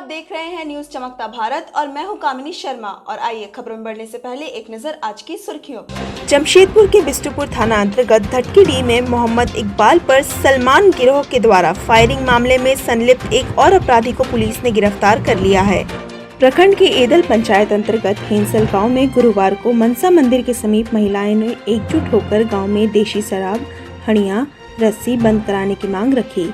देख रहे हैं न्यूज चमकता भारत और मैं हूं कामिनी शर्मा। और आइए खबरों में बढ़ने से पहले एक नजर आज की सुर्खियों पर। जमशेदपुर के बिष्टुपुर थाना अंतर्गत धटकीडीह में मोहम्मद इकबाल पर सलमान गिरोह के द्वारा फायरिंग मामले में संलिप्त एक और अपराधी को पुलिस ने गिरफ्तार कर लिया है। प्रखंड के एदल पंचायत अंतर्गत हेंसल गांव में गुरुवार को मनसा मंदिर के समीप महिलाएं ने एकजुट होकर गांव में देशी शराब, हणिया, रस्सी बंद कराने की मांग रखी।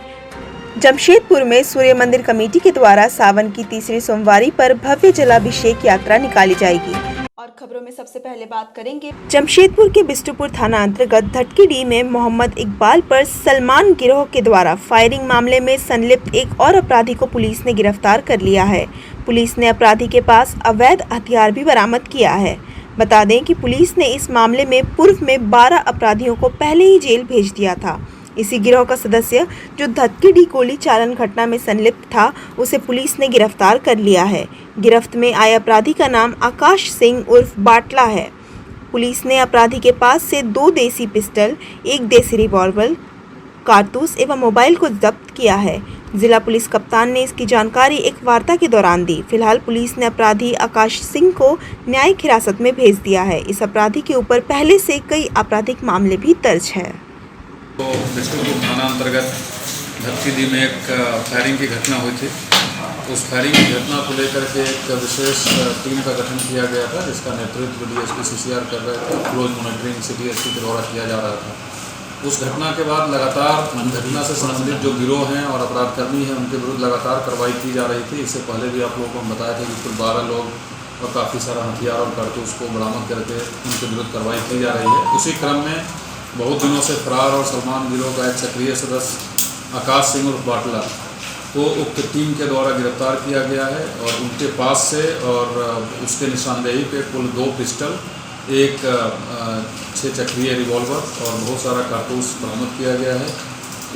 जमशेदपुर में सूर्य मंदिर कमेटी के द्वारा सावन की तीसरी सोमवारी पर भव्य जलाभिषेक यात्रा निकाली जाएगी। और खबरों में सबसे पहले बात करेंगे जमशेदपुर के बिष्टुपुर थाना अंतर्गत धटकीडीह में मोहम्मद इकबाल पर सलमान गिरोह के द्वारा फायरिंग मामले में संलिप्त एक और अपराधी को पुलिस ने गिरफ्तार कर लिया है। पुलिस ने अपराधी के पास अवैध हथियार भी बरामद किया है। बता दें कि पुलिस ने इस मामले में पूर्व में 12 अपराधियों को पहले ही जेल भेज दिया था। इसी गिरोह का सदस्य जो धटकीडीह गोली चालन घटना में संलिप्त था, उसे पुलिस ने गिरफ्तार कर लिया है। गिरफ्त में आए अपराधी का नाम आकाश सिंह उर्फ बाटला है। पुलिस ने अपराधी के पास से 2 देसी पिस्टल, 1 देसी रिवॉल्वर, कारतूस एवं मोबाइल को जब्त किया है। जिला पुलिस कप्तान ने इसकी जानकारी एक वार्ता के दौरान दी। फिलहाल पुलिस ने अपराधी आकाश सिंह को न्यायिक हिरासत में भेज दिया है। इस अपराधी के ऊपर पहले से कई आपराधिक मामले भी दर्ज है। तो बिष्टुपुर थाना अंतर्गत धटकीडीह में एक फायरिंग की घटना हुई थी। उस फायरिंग की घटना को लेकर के एक विशेष टीम का गठन किया गया था, जिसका नेतृत्व डीएसपी सीसीआर कर रहे थे। क्लोज मॉनिटरिंग सिटी एसपी के द्वारा किया जा रहा था। उस घटना के बाद लगातार घटना से संबंधित जो गिरोह हैं और अपराधकर्मी हैं, उनके विरुद्ध लगातार कार्रवाई की जा रही थी। इससे पहले भी आप लोगों को हम बताया था कि कुल 12 लोग और काफ़ी सारा हथियार और कारतूस को बरामद करके उनके विरुद्ध कार्रवाई की जा रही है। उसी क्रम में बहुत दिनों से फरार और सलमान गिरोह का एक सक्रिय सदस्य आकाश सिंह उर्फ बाटला को उक्त टीम के द्वारा गिरफ्तार किया गया है। और उनके पास से और उसके निशानदेही पे कुल 2 पिस्टल, 1 6 चक्रीय रिवॉल्वर और बहुत सारा कारतूस बरामद किया गया है।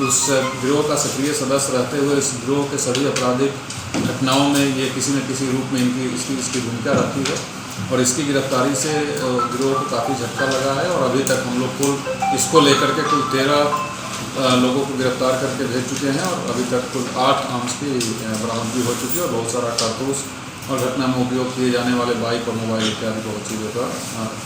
उस गिरोह का सक्रिय सदस्य रहते हुए इस गिरोह के सभी आपराधिक घटनाओं में ये किसी न किसी रूप में इसकी भूमिका रहती है। और इसकी गिरफ्तारी से गिरोह को काफ़ी झटका लगा है। और अभी तक हम लोग कुल इसको लेकर के कुल 13 लोगों को गिरफ्तार करके भेज चुके हैं। और अभी तक कुल 8 आर्म्स की बरामदगी हो चुकी है और बहुत सारा कारतूस और घटना में उपयोग किए जाने वाले बाइक और मोबाइल इत्यादि बहुत चीज़ों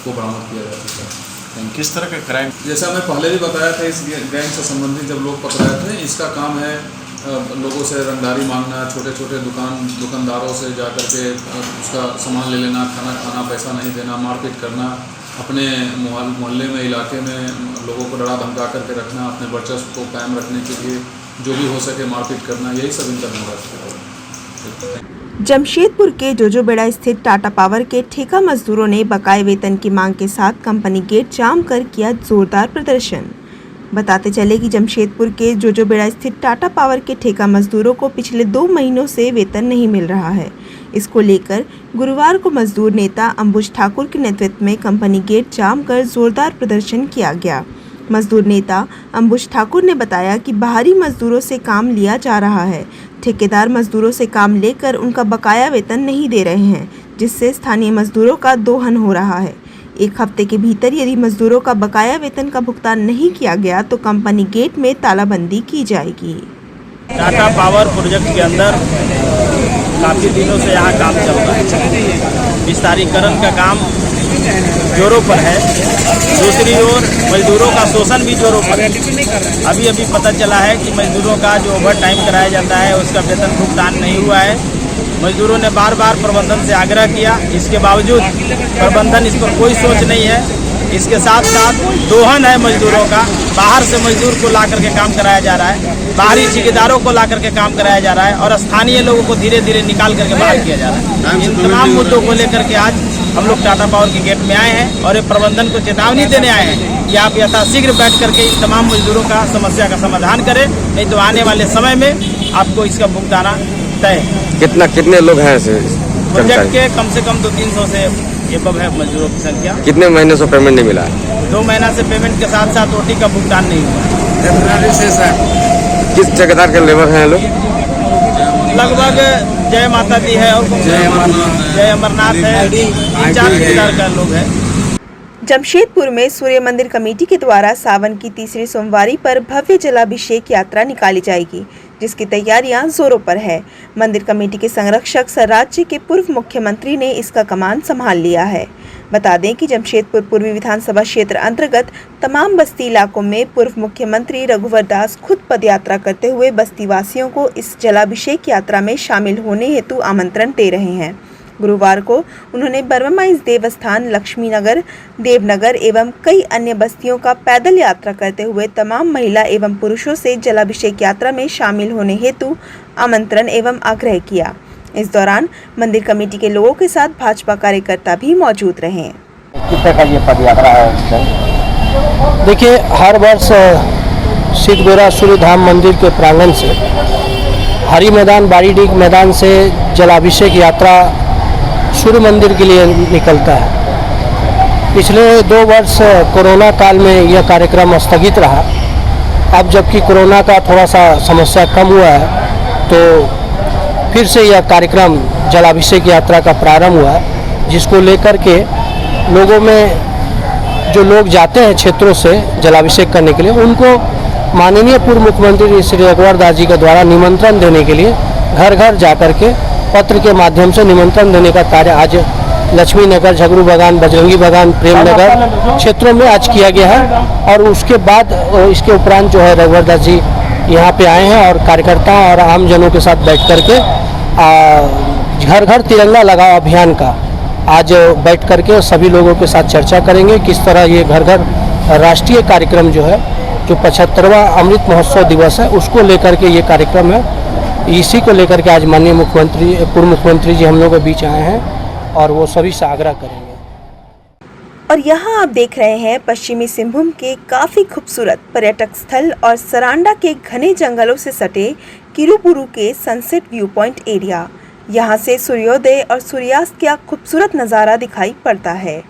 को बरामद किया जा चुका है। किस तरह का क्राइम? जैसा मैं पहले भी बताया था, इस गैंग से संबंधित जब लोग पकड़ाए थे, इसका काम है लोगों से रंगदारी मांगना, छोटे छोटे दुकानदारों से जा कर के उसका सामान ले लेना, खाना खाना, पैसा नहीं देना, मारपीट करना, अपने मोहल्ले में इलाके में लोगों को डरा धमका करके रखना, अपने वर्चस्व को कायम रखने के लिए जो भी हो सके मारपीट करना, यही सब इनका धंधा है। जमशेदपुर के जोजोबेड़ा स्थित टाटा पावर के ठेका मजदूरों ने बकाये वेतन की मांग के साथ कंपनी गेट जाम कर किया जोरदार प्रदर्शन। बताते चले कि जमशेदपुर के जोजोबेड़ा स्थित टाटा पावर के ठेका मजदूरों को पिछले 2 महीनों से वेतन नहीं मिल रहा है। इसको लेकर गुरुवार को मजदूर नेता अंबुज ठाकुर के नेतृत्व में कंपनी गेट जाम कर जोरदार प्रदर्शन किया गया। मजदूर नेता अंबुज ठाकुर ने बताया कि बाहरी मजदूरों से काम लिया जा रहा है। ठेकेदार मजदूरों से काम लेकर उनका बकाया वेतन नहीं दे रहे हैं, जिससे स्थानीय मजदूरों का दोहन हो रहा है। 1 हफ्ते के भीतर यदि मजदूरों का बकाया वेतन का भुगतान नहीं किया गया तो कंपनी गेट में तालाबंदी की जाएगी। टाटा पावर प्रोजेक्ट के अंदर काफ़ी दिनों से यहाँ काम चल रहा है। विस्तारीकरण का काम जोरों पर है। दूसरी ओर मजदूरों का शोषण भी जोरों पर है। अभी पता चला है कि मजदूरों का जो ओवर टाइम कराया जाता है उसका वेतन भुगतान नहीं हुआ है। मजदूरों ने बार प्रबंधन से आग्रह किया, इसके बावजूद प्रबंधन इस पर कोई सोच नहीं है। इसके साथ साथ दोहन है मजदूरों का। बाहर से मजदूर को ला करके काम कराया जा रहा है, बाहरी ठेकेदारों को ला करके काम कराया जा रहा है और स्थानीय लोगों को धीरे धीरे निकाल करके बाहर किया जा रहा है। इन तमाम मुद्दों को लेकर के आज हम लोग टाटा पावर के गेट में आए हैं और ये प्रबंधन को चेतावनी देने आए हैं कि आप यथाशीघ्र बैठ करके इन तमाम मजदूरों का समस्या का समाधान करें, नहीं तो आने वाले समय में आपको इसका भुगताना तय। कितने लोग हैं प्रोजेक्ट के कम से कम 200-300 से एबव है मजदूरों की संख्या। कितने महीने से पेमेंट नहीं मिला है? 2 महीना से पेमेंट के साथ साथ ओटी का भुगतान नहीं हुआ। किस ठेकेदार के लेबर हैं लोग? लगभग जय माता दी है और जय अमरनाथ है, 3-4 ठेकेदार का लोग है। जमशेदपुर में सूर्य मंदिर कमेटी के द्वारा सावन की तीसरी सोमवारी पर भव्य जलाभिषेक यात्रा निकाली जाएगी, जिसकी तैयारियां जोरों पर है। मंदिर कमेटी के संरक्षक राज्य के पूर्व मुख्यमंत्री ने इसका कमान संभाल लिया है। बता दें कि जमशेदपुर पूर्वी विधानसभा क्षेत्र अंतर्गत तमाम बस्ती इलाकों में पूर्व मुख्यमंत्री रघुवर दास खुद पदयात्रा करते हुए बस्ती वासियों को इस जलाभिषेक यात्रा में शामिल होने हेतु आमंत्रण दे रहे हैं। गुरुवार को उन्होंने बर्ममाइस देवस्थान, लक्ष्मी नगर, देवनगर एवं कई अन्य बस्तियों का पैदल यात्रा करते हुए तमाम महिला एवं पुरुषों से जलाभिषेक यात्रा में शामिल होने हेतु आमंत्रण एवं आग्रह किया। इस दौरान मंदिर कमेटी के लोगों के साथ भाजपा कार्यकर्ता भी मौजूद रहे। कितने का ये पद यात्रा है? देखिए, हर वर्ष सिद्धगोरा सूर्य धाम मंदिर के प्रांगण से हरी मैदान, बारीडीह मैदान से जलाभिषेक यात्रा सूर्य मंदिर के लिए निकलता है। पिछले 2 वर्ष कोरोना काल में यह कार्यक्रम स्थगित रहा। अब जबकि कोरोना का थोड़ा सा समस्या कम हुआ है, तो फिर से यह कार्यक्रम जलाभिषेक यात्रा का प्रारंभ हुआ है, जिसको लेकर के लोगों में जो लोग जाते हैं क्षेत्रों से जलाभिषेक करने के लिए, उनको माननीय पूर्व मुख्यमंत्री श्री रघुवर दास जी के द्वारा निमंत्रण देने के लिए घर घर जाकर के पत्र के माध्यम से निमंत्रण देने का कार्य आज लक्ष्मी नगर, झगड़ू बागान, बजरंगी बागान, प्रेम नगर क्षेत्रों में आज किया गया है। और उसके बाद इसके उपरांत जो है रघुवर दास जी यहाँ पे आए हैं और कार्यकर्ताओं और आम जनों के साथ बैठ करके घर घर तिरंगा लगाओ अभियान का आज बैठ करके सभी लोगों के साथ चर्चा करेंगे। किस तरह ये घर घर राष्ट्रीय कार्यक्रम जो है, जो 75वां अमृत महोत्सव दिवस है, उसको लेकर के ये कार्यक्रम है। इसी को लेकर के आज माननीय मुख्यमंत्री, पूर्व मुख्यमंत्री जी हम लोग के बीच आए हैं और वो सभी से आग्रह करेंगे। और यहाँ आप देख रहे हैं पश्चिमी सिंहभूम के काफ़ी खूबसूरत पर्यटक स्थल और सरांडा के घने जंगलों से सटे किरुपुरु के सनसेट व्यू पॉइंट एरिया। यहाँ से सूर्योदय और सूर्यास्त का खूबसूरत नज़ारा दिखाई पड़ता है।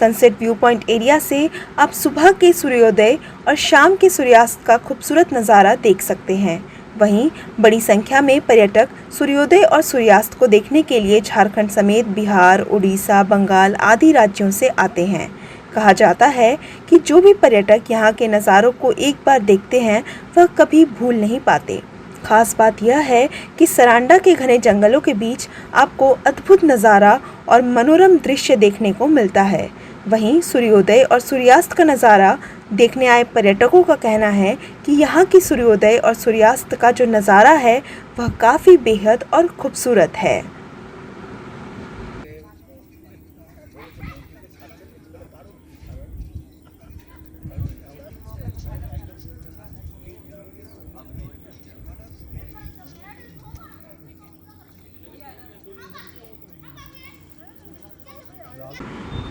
सनसेट व्यू पॉइंट एरिया से आप सुबह के सूर्योदय और शाम के सूर्यास्त का खूबसूरत नज़ारा देख सकते हैं। वहीं बड़ी संख्या में पर्यटक सूर्योदय और सूर्यास्त को देखने के लिए झारखंड समेत बिहार, उड़ीसा, बंगाल आदि राज्यों से आते हैं। कहा जाता है कि जो भी पर्यटक यहाँ के नज़ारों को एक बार देखते हैं वह कभी भूल नहीं पाते। खास बात यह है कि सरांडा के घने जंगलों के बीच आपको अद्भुत नज़ारा और मनोरम दृश्य देखने को मिलता है। वहीं सूर्योदय और सूर्यास्त का नज़ारा देखने आए पर्यटकों का कहना है कि यहाँ की सूर्योदय और सूर्यास्त का जो नज़ारा है वह काफ़ी बेहद और खूबसूरत है।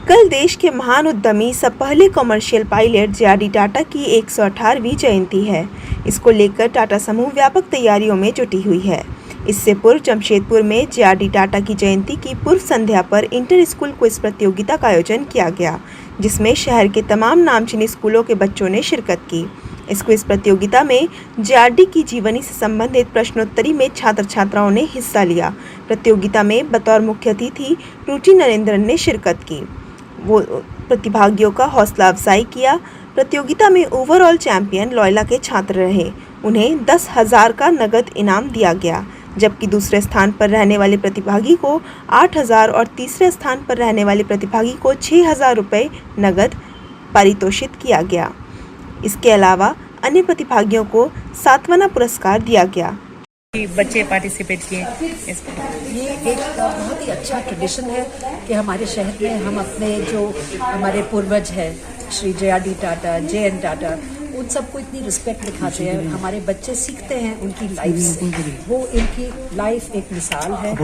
कल देश के महान उद्यमी सब पहले कमर्शियल पायलट जे.आर.डी. टाटा की 118वीं जयंती है। इसको लेकर टाटा समूह व्यापक तैयारियों में जुटी हुई है। इससे पूर्व जमशेदपुर में जे.आर.डी. टाटा की जयंती की पूर्व संध्या पर इंटर स्कूल क्विज प्रतियोगिता का आयोजन किया गया, जिसमें शहर के तमाम नामचीन स्कूलों के बच्चों ने शिरकत की। इस क्विज प्रतियोगिता में जे.आर.डी. की जीवनी से संबंधित प्रश्नोत्तरी में छात्र छात्राओं ने हिस्सा लिया। प्रतियोगिता में बतौर मुख्य अतिथि रुचि नरेंद्रन ने शिरकत की। वो प्रतिभागियों का हौसला अफजाई किया। प्रतियोगिता में ओवरऑल चैंपियन लॉयला के छात्र रहे। उन्हें 10,000 का नगद इनाम दिया गया, जबकि दूसरे स्थान पर रहने वाले प्रतिभागी को 8,000 और तीसरे स्थान पर रहने वाले प्रतिभागी को 6,000 रुपये नगद पारितोषित किया गया। इसके अलावा अन्य प्रतिभागियों को सांत्वना पुरस्कार दिया गया। बच्चे पार्टिसिपेट किए इसमें। ये एक बहुत ही अच्छा ट्रेडिशन है कि हमारे शहर में हम अपने जो हमारे पूर्वज हैं श्री जे.आर.डी. टाटा, जे.एन. टाटा, उन सबको इतनी रिस्पेक्ट दिखाते हैं। हमारे बच्चे सीखते हैं उनकी लाइफ से। वो इनकी लाइफ एक मिसाल है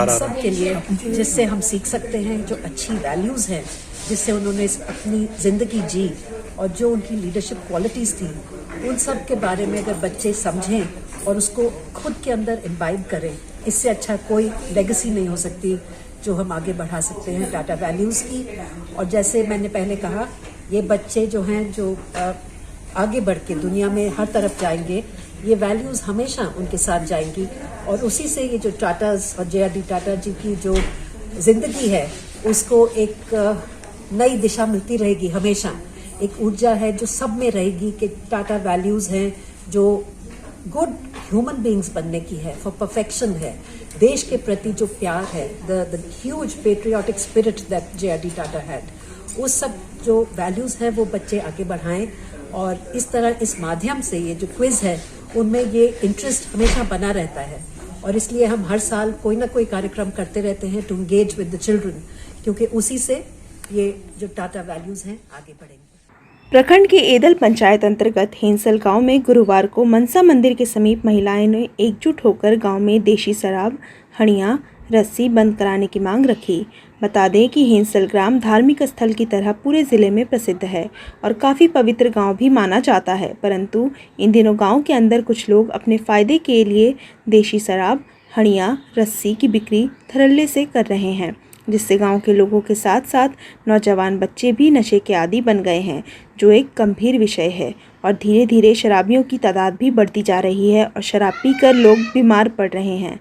सब के लिए, जिससे हम सीख सकते हैं जो अच्छी वैल्यूज़ हैं, जिससे उन्होंने अपनी ज़िंदगी जी और जो उनकी लीडरशिप क्वालिटीज़ थी, उन सब के बारे में अगर बच्चे समझें और उसको खुद के अंदर इम्बाइब करें, इससे अच्छा कोई लेगेसी नहीं हो सकती जो हम आगे बढ़ा सकते हैं टाटा वैल्यूज़ की। और जैसे मैंने पहले कहा, ये बच्चे जो हैं जो आगे बढ़ के दुनिया में हर तरफ जाएंगे, ये वैल्यूज़ हमेशा उनके साथ जाएंगी और उसी से ये जो टाटास और जे.आर.डी. टाटा जी की जो ज़िंदगी है उसको एक नई दिशा मिलती रहेगी हमेशा। एक ऊर्जा है जो सब में रहेगी कि टाटा वैल्यूज हैं जो गुड ह्यूमन बींग्स बनने की है, फॉर परफेक्शन है, देश के प्रति जो प्यार है, the huge patriotic spirit that JRD. Tata had, वो सब जो वैल्यूज हैं वो बच्चे आगे बढ़ाएं। और इस तरह इस माध्यम से ये जो क्विज है उनमें ये इंटरेस्ट हमेशा बना रहता है और इसलिए हम हर साल कोई ना कोई कार्यक्रम करते रहते हैं to engage with the children, क्योंकि उसी से ये जो टाटा वैल्यूज हैं आगे बढ़ेंगे। प्रखंड के एदल पंचायत अंतर्गत हेंसल गांव में गुरुवार को मनसा मंदिर के समीप महिलाएं ने एकजुट होकर गांव में देशी शराब, हड़ियां, रस्सी बंद कराने की मांग रखी। बता दें कि हेंसल ग्राम धार्मिक स्थल की तरह पूरे ज़िले में प्रसिद्ध है और काफ़ी पवित्र गांव भी माना जाता है, परंतु इन दिनों गांव के अंदर कुछ लोग अपने फ़ायदे के लिए देशी शराब, हड़ियां, रस्सी की बिक्री धड़ल्ले से कर रहे हैं, जिससे गांव के लोगों के साथ साथ नौजवान बच्चे भी नशे के आदी बन गए हैं, जो एक गंभीर विषय है। और धीरे धीरे शराबियों की तादाद भी बढ़ती जा रही है और शराब पीकर लोग बीमार पड़ रहे हैं।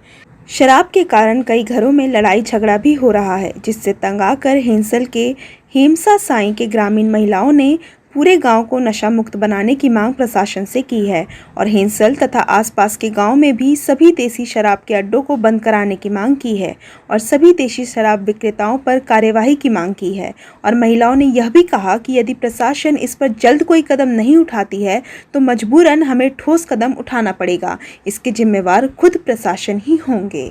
शराब के कारण कई घरों में लड़ाई झगड़ा भी हो रहा है, जिससे तंग आकर हेंसल के हेमसा साई के ग्रामीण महिलाओं ने पूरे गांव को नशा मुक्त बनाने की मांग प्रशासन से की है और हेंसल तथा आसपास के गांव में भी सभी देसी शराब के अड्डों को बंद कराने की मांग की है और सभी देशी शराब विक्रेताओं पर कार्यवाही की मांग की है। और महिलाओं ने यह भी कहा कि यदि प्रशासन इस पर जल्द कोई कदम नहीं उठाती है तो मजबूरन हमें ठोस कदम उठाना पड़ेगा। इसके जिम्मेवार खुद प्रशासन ही होंगे।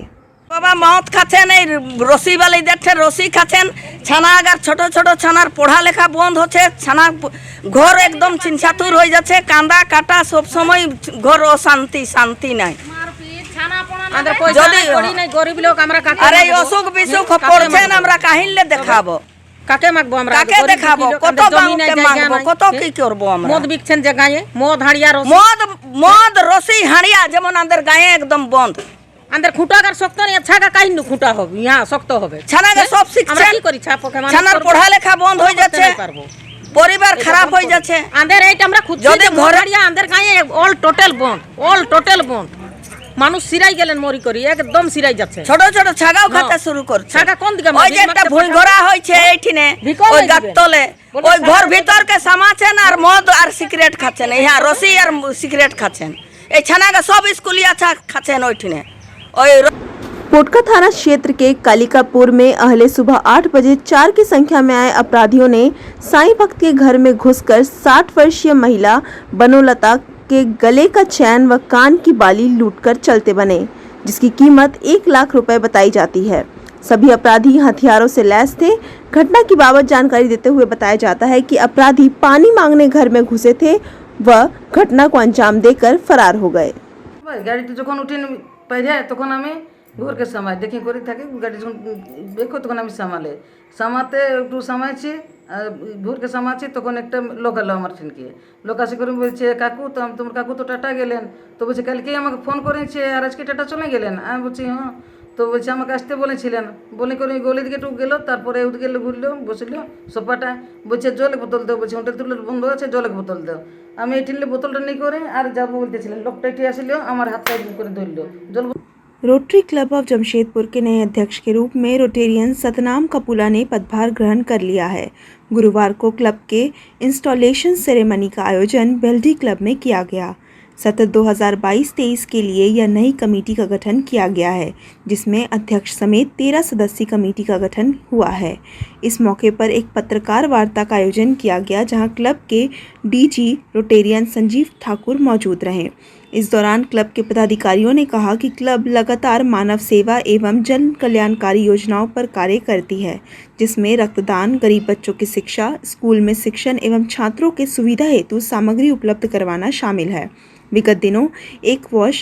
बाबा मद खाচ্ছেন, এই রসি বালি দেখছে রসি খাচ্ছেন, ছানাগার ছোট ছোট ছানার পড়ালেখা বন্ধ হচ্ছে, ছানা ঘর একদম চিনচাতুর হয়ে যাচ্ছে, কান্দা কাটা সব সময় ঘর অশান্তি, শান্তি নাই। যদি গরিব লোক আমরা আরে অসুখ বিসুখ পড়ছেন আমরা কাহিলে দেখাবো, কাকে মাগবো আমরা, কাকে দেখাবো, কত বাংকে মাগবো, কত কি করব আমরা। মদ বিকছেন যে গায়ে মদ হাড়িয়া রসি, মদ রসি হাড়িয়া যেমন আমাদের গায়ে একদম বন্ধ। अंदर खुटागार शक्त नहीं, अच्छा का काहे न खुटा हो यहाँ शक्त होबे ছানাগার সব শিখছে, আমরা কি করি ছাপ পকে মানে ছানার পড়ালেখা বন্ধ হয়ে যাচ্ছে, পরিবার খারাপ হয়ে যাচ্ছে। আমাদের এইটা আমরা খুঁজছি যদি ঘরড়িয়া আমাদের গায়ে অল টোটাল বন্ধ, অল টোটাল বন্ধ। মানুষ সিরাই গেলেন মরি করি, একদম সিরাই যাচ্ছে। ছোট ছোট ছাগাও খাতে শুরু করছে। ছাগা কোন দিকে? ওই যে একটা ভুই ঘোরা হইছে এইঠিনে ওই গাততলে, ওই ঘর ভিতর কে সামাছেন আর মদ আর সিগারেট খাচ্ছেন, ইহা রসি আর সিগারেট খাচ্ছেন। এই ছানাগা সব স্কুলিয়া খাচ্ছেন ওইঠিনে। पोटका थाना क्षेत्र के कालिकापुर में अहले सुबह 8 बजे 4 की संख्या में आए अपराधियों ने साईं भक्त के घर में घुसकर 60 वर्षीय महिला बनोलता के गले का चैन व कान की बाली लूटकर चलते बने, जिसकी कीमत 1 लाख रुपए बताई जाती है। सभी अपराधी हथियारों से लैस थे। घटना की बाबत जानकारी देते हुए बताया जाता है कि अपराधी पानी मांगने घर में घुसे थे व घटना को अंजाम देकर फरार हो गए। गाड़ी যখন উঠে পাইরে তখন আমি ঘরকে সামাই দেখি করে থাকি, গাড়ি যখন দেখো তখন আমি সামাতে একটু সামাইছি, ঘরকে সামাচ্ছি, তখন একটা লোক এলো আমার ঠিনকে। লোক আসে করে বলছে কাকু তো তোমার কাকু তো টাটা গেলেন, তো বলছে কালকেই আমাকে ফোন করেছে আর আজকে টাটা চলে গেলেন। আমি বলছি হ্যাঁ, তো বলছে আমাকে আসতে বলেছিলেন, বলে করে গলি দিকে টুক গেলো, তারপরে উঠে গেলো, ঘুরলো, বসলো সোফাটা, বলছে জলের বোতল দাও, বলছে হোটেল তুলে বন্ধ আছে জলের বোতল দাও। আমি এই টিনলে বোতলটা নিয়ে করে আর যাবো বলতেছিলেন, লোকটা এটি আসলো আমার হাতটা করে ধরলো জল। रोटरी क्लब ऑफ जमशेदपुर के नए अध्यक्ष के रूप में रोटेरियन सतनाम कपूला ने पदभार ग्रहण कर लिया है। गुरुवार को क्लब के इंस्टॉलेशन सेरेमनी का आयोजन बेल्डी क्लब में किया गया। सत्र 2022-23 के लिए यह नई कमेटी का गठन किया गया है, जिसमें अध्यक्ष समेत 13 सदस्यीय कमेटी का गठन हुआ है। इस मौके पर एक पत्रकार वार्ता का आयोजन किया गया, जहां क्लब के डीजी रोटेरियन संजीव ठाकुर मौजूद रहे। इस दौरान क्लब के पदाधिकारियों ने कहा कि क्लब लगातार मानव सेवा एवं जन कल्याणकारी योजनाओं पर कार्य करती है, जिसमें रक्तदान, गरीब बच्चों की शिक्षा, स्कूल में शिक्षण एवं छात्रों के सुविधा हेतु सामग्री उपलब्ध करवाना शामिल है। विगत दिनों एक वॉश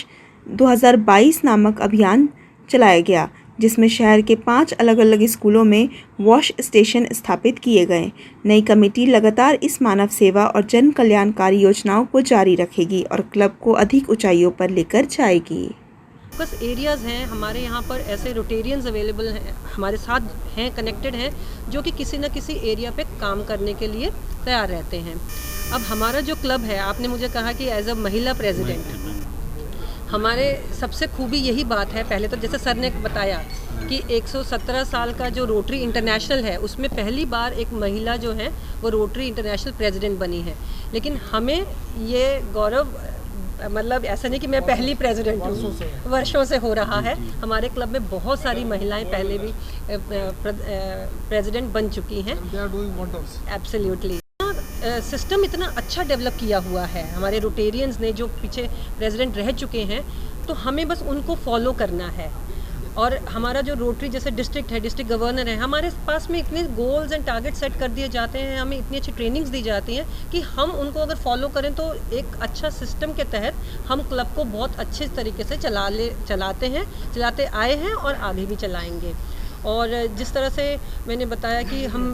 2022 नामक अभियान चलाया गया, जिसमें शहर के 5 अलग अलग स्कूलों में वॉश स्टेशन स्थापित किए गए। नई कमेटी लगातार इस मानव सेवा और जन कल्याणकारी योजनाओं को जारी रखेगी और क्लब को अधिक ऊंचाइयों पर लेकर जाएगी। फोकस एरियाज़ हैं हमारे यहाँ पर, ऐसे रोटेरियंस अवेलेबल हैं हमारे साथ हैं, कनेक्टेड हैं, जो कि किसी न किसी एरिया पे काम करने के लिए तैयार रहते हैं। अब हमारा जो क्लब है, आपने मुझे कहा कि एज अ महिला प्रेसिडेंट, हमारे सबसे खूबी यही बात है, पहले तो जैसे सर ने बताया कि 117 साल का जो रोटरी इंटरनेशनल है उसमें पहली बार एक महिला जो है वो रोटरी इंटरनेशनल प्रेसिडेंट बनी है। लेकिन हमें ये गौरव मतलब ऐसा नहीं कि मैं पहली प्रेसिडेंट हूँ, वर्षों से हो रहा है। हमारे क्लब में बहुत सारी महिलाएं पहले भी प्रेसिडेंट बन चुकी हैं। एब्सोल्युटली सिस्टम इतना अच्छा डेवलप किया हुआ है हमारे रोटेरियंस ने जो पीछे प्रेसिडेंट रह चुके हैं, तो हमें बस उनको फॉलो करना है। और हमारा जो रोटरी जैसे डिस्ट्रिक्ट है, डिस्ट्रिक्ट गवर्नर है, हमारे पास में इतने गोल्स एंड टारगेट सेट कर दिए जाते हैं, हमें इतनी अच्छी ट्रेनिंग्स दी जाती हैं कि हम उनको अगर फॉलो करें तो एक अच्छा सिस्टम के तहत हम क्लब को बहुत अच्छे तरीके से चलाते आए हैं और आगे भी चलाएंगे। और जिस तरह से मैंने बताया कि हम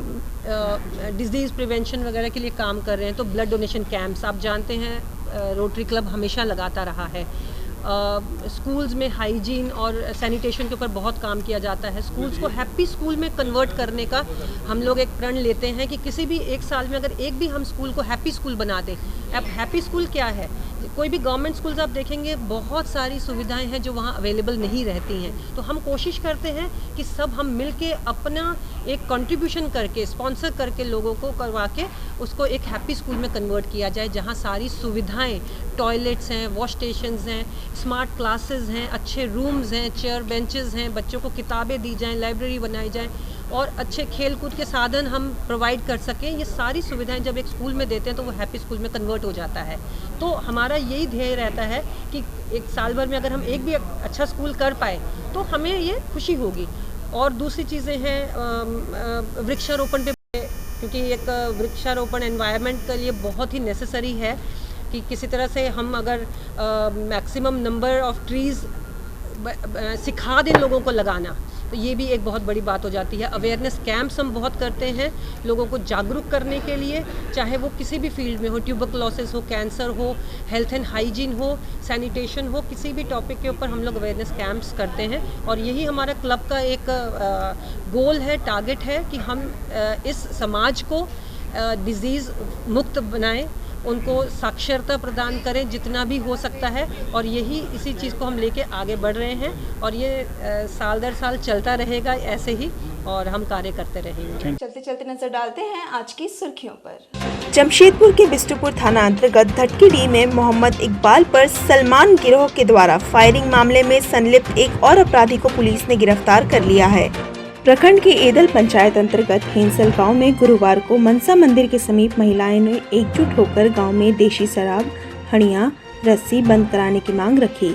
डिजीज़ प्रिवेंशन वगैरह के लिए काम कर रहे हैं, तो ब्लड डोनेशन कैंप्स आप जानते हैं रोटरी क्लब हमेशा लगाता रहा है। स्कूल्स में हाइजीन और सैनिटेशन के ऊपर बहुत काम किया जाता है। स्कूल्स को हैप्पी स्कूल में कन्वर्ट करने का हम लोग एक प्रण लेते हैं कि किसी भी एक साल में अगर एक भी हम स्कूल को हैप्पी स्कूल बना दें। अब हैप्पी स्कूल क्या है? कोई भी गवर्नमेंट स्कूल्स आप देखेंगे बहुत सारी सुविधाएं हैं जो वहाँ अवेलेबल नहीं रहती हैं, तो हम कोशिश करते हैं कि सब हम मिल के अपना एक कंट्रीब्यूशन करके स्पॉन्सर करके लोगों को करवा के उसको एक हैप्पी स्कूल में कन्वर्ट किया जाए, जहाँ सारी सुविधाएं, टॉयलेट्स हैं, वॉश स्टेशंस हैं, स्मार्ट क्लासेस हैं, अच्छे रूम्स हैं, चेयर बेंचेस हैं, बच्चों को किताबें दी जाएं, लाइब्रेरी बनाई जाए और अच्छे खेल कूद के साधन हम प्रोवाइड कर सकें। ये सारी सुविधाएं जब एक स्कूल में देते हैं तो वो हैप्पी स्कूल में कन्वर्ट हो जाता है। तो हमारा यही ध्येय रहता है कि एक साल भर में अगर हम एक भी अच्छा स्कूल कर पाए तो हमें ये खुशी होगी। और दूसरी चीज़ें हैं वृक्षारोपण पे, क्योंकि एक वृक्षारोपण एनवायरनमेंट के लिए बहुत ही नेसेसरी है कि किसी तरह से हम अगर मैक्सिमम नंबर ऑफ ट्रीज़ सिखा दें लोगों को लगाना, तो ये भी एक बहुत बड़ी बात हो जाती है। अवेयरनेस कैंप्स हम बहुत करते हैं लोगों को जागरूक करने के लिए, चाहे वो किसी भी फील्ड में हो, ट्यूबरकुलोसिस हो, कैंसर हो, हेल्थ एंड हाइजीन हो, सैनिटेशन हो, किसी भी टॉपिक के ऊपर हम लोग अवेयरनेस कैंप्स करते हैं। और यही हमारा क्लब का एक गोल है, टारगेट है कि हम इस समाज को डिजीज़ मुक्त बनाएं, उनको साक्षरता प्रदान करें जितना भी हो सकता है। और यही इसी चीज़ को हम लेके आगे बढ़ रहे हैं और ये साल दर साल चलता रहेगा ऐसे ही, और हम कार्य करते रहेंगे। चलते चलते नजर डालते हैं आज की सुर्खियों पर। जमशेदपुर के बिष्टुपुर थाना अंतर्गत धटकीडी में मोहम्मद इकबाल पर सलमान गिरोह के द्वारा फायरिंग मामले में संलिप्त एक और अपराधी को पुलिस ने गिरफ्तार कर लिया है। प्रखंड के एदल पंचायत अंतर्गत हेंसल गांव में गुरुवार को मनसा मंदिर के समीप महिलाएं ने एकजुट होकर गांव में देशी शराब, हड़ियां, रस्सी बंद कराने की मांग रखी।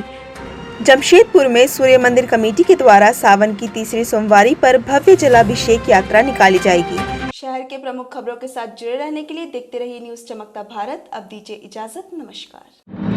जमशेदपुर में सूर्य मंदिर कमेटी के द्वारा सावन की तीसरी सोमवारी पर भव्य जलाभिषेक यात्रा निकाली जाएगी। शहर के प्रमुख खबरों के साथ जुड़े रहने के लिए देखते रहिए न्यूज़ चमकता भारत। अब दीजिए इजाजत, नमस्कार।